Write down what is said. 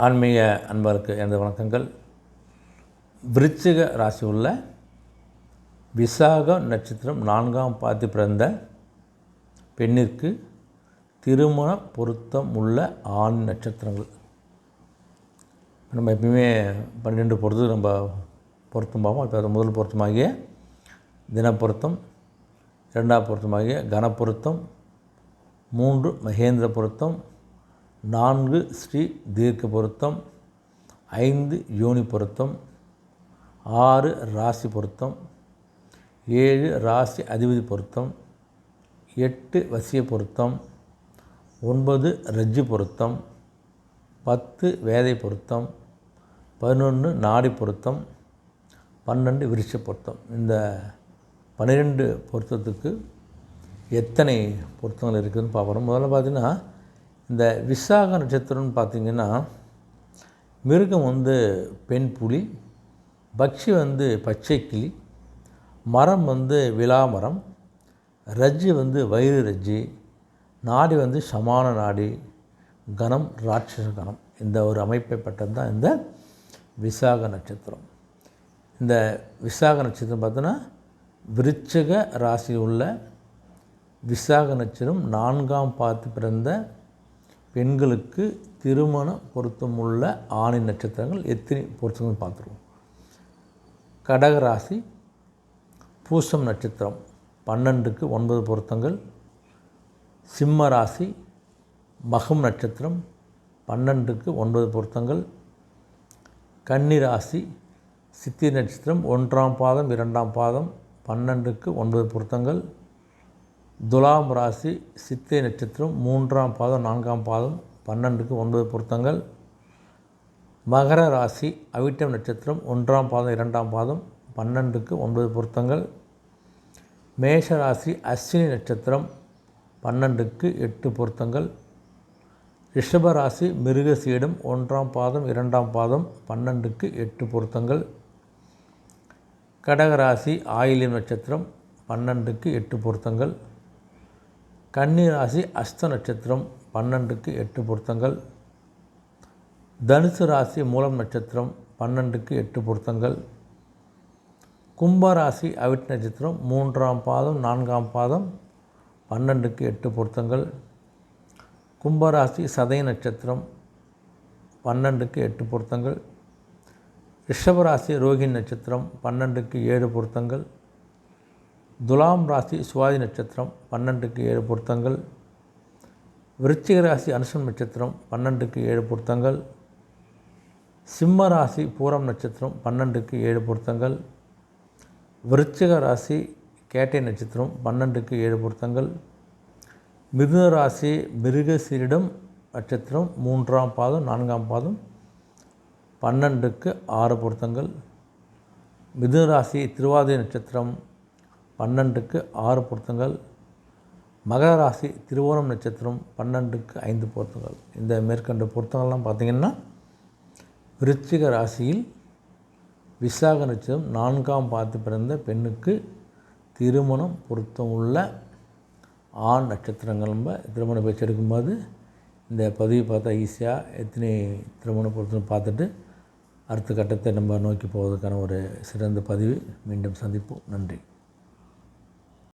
ஆன்மீக அன்பருக்கு எனது வணக்கங்கள். விருச்சிக ராசி உள்ள விசாக நட்சத்திரம் 4ஆம் பாதி பிறந்த பெண்ணிற்கு திருமண பொருத்தம் உள்ள ஆண் நட்சத்திரங்கள். நம்ம எப்பயுமே 12 பொருத்தம் நம்ம பொருத்தம் பார்ப்போம். இப்போ அது முதல் பொருத்தமாகிய தினப்பொருத்தம், 2ஆம் பொருத்தமாகிய கணப்பொருத்தம், 3 மகேந்திர பொருத்தம், 4 ஸ்ரீ தீர்க்க பொருத்தம், 5 யோனி பொருத்தம், 6 ராசி பொருத்தம், 7 ராசி அதிபதி பொருத்தம், 8 வசிய பொருத்தம், 9 ரஜ்ஜு பொருத்தம், 10 வேதை பொருத்தம், 11 நாடி பொருத்தம், 12 விருட்ச பொருத்தம். இந்த 12 பொருத்தத்துக்கு எத்தனை பொருத்தங்கள் இருக்குதுன்னு பார்க்குறோம். முதல்ல பார்த்திங்கன்னா, இந்த விசாக நட்சத்திரம்னு பார்த்திங்கன்னா, மிருகம் பெண் புலி, பக்ஷி பச்சை கிளி, மரம் விலாமரம், ரஜ்ஜு வயிறு ரஜ்ஜி, நாடி சமான நாடி, கணம் ராட்சச கணம். இந்த ஒரு அமைப்பை பட்டது தான் இந்த விசாக நட்சத்திரம். இந்த விசாக நட்சத்திரம் பார்த்தோன்னா, விருச்சிக ராசியில் உள்ள விசாக நட்சத்திரம் 4ஆம் பாதி பிறந்த பெண்களுக்கு திருமண பொருத்தம் உள்ள ஆணின் நட்சத்திரங்கள் எத்தனை பொருத்தங்கள் பார்த்துருவோம். கடக ராசி பூசம் நட்சத்திரம் 12க்கு 9 பொருத்தங்கள். சிம்ம ராசி மகம் நட்சத்திரம் 12க்கு 9 பொருத்தங்கள். கன்னி ராசி சித்திரை நட்சத்திரம் 1ஆம் பாதம் 2ஆம் பாதம் 12க்கு 9 பொருத்தங்கள். துலாம் ராசி சித்திரை நட்சத்திரம் 3ஆம் பாதம் 4ஆம் பாதம் 12க்கு 9 பொருத்தங்கள். மகர ராசி அவிட்டம் நட்சத்திரம் 1ஆம் பாதம் 2ஆம் பாதம் 12க்கு 9 பொருத்தங்கள். மேஷ ராசி அஸ்வினி நட்சத்திரம் 12க்கு 8 பொருத்தங்கள். ரிஷப ராசி மிருகசீடம் 1ஆம் பாதம் 2ஆம் பாதம் 12க்கு 8 பொருத்தங்கள். கடக ராசி ஆயில்யம் நட்சத்திரம் 12க்கு 8 பொருத்தங்கள். கன்னி ராசி அஸ்த நட்சத்திரம் 12க்கு 8 பொருத்தங்கள். தனுசு ராசி மூலம் நட்சத்திரம் 12க்கு 8 பொருத்தங்கள். கும்பராசி அவிட் நட்சத்திரம் 3ஆம் பாதம் 4ஆம் பாதம் 12க்கு 8 பொருத்தங்கள். கும்பராசி சதய நட்சத்திரம் 12க்கு 8 பொருத்தங்கள். ரிஷபராசி ரோகிணி நட்சத்திரம் 12க்கு 7 பொருத்தங்கள். துலாம் ராசி சுவாதி நட்சத்திரம் 12க்கு 7 பொருத்தங்கள். விருச்சிக ராசி அனுஷம் நட்சத்திரம் 12க்கு 7 பொருத்தங்கள். சிம்ம ராசி பூரம் நட்சத்திரம் 12க்கு 7 பொருத்தங்கள். விருச்சிக ராசி கேட்டை நட்சத்திரம் 12க்கு 7 பொருத்தங்கள். மிதுன ராசி மிருகசீரிடம் நட்சத்திரம் 3ஆம் பாதம் 4ஆம் பாதம் 12க்கு 6 பொருத்தங்கள். மிதுன ராசி திருவாதிரை நட்சத்திரம் 12க்கு 6 பொருத்தங்கள். மகர ராசி திருவோணம் நட்சத்திரம் 12க்கு 5 பொருத்தங்கள். இந்த மேற்கண்ட பொருத்தங்கள்லாம் பார்த்திங்கன்னா, விருச்சிக ராசியில் விசாக நட்சத்திரம் 4ஆம் பாதி பிறந்த பெண்ணுக்கு திருமணம் பொருத்தம் உள்ள ஆண் நட்சத்திரங்கள். நம்ம திருமண பேச்சு எடுக்கும்போது இந்த பதிவு பார்த்தா ஈஸியாக எத்தனை திருமண பொருத்தம் பார்த்துட்டு அடுத்த கட்டத்தை நம்ம நோக்கி போவதற்கான ஒரு சிறந்த பதிவு. மீண்டும் சந்திப்போம். நன்றி.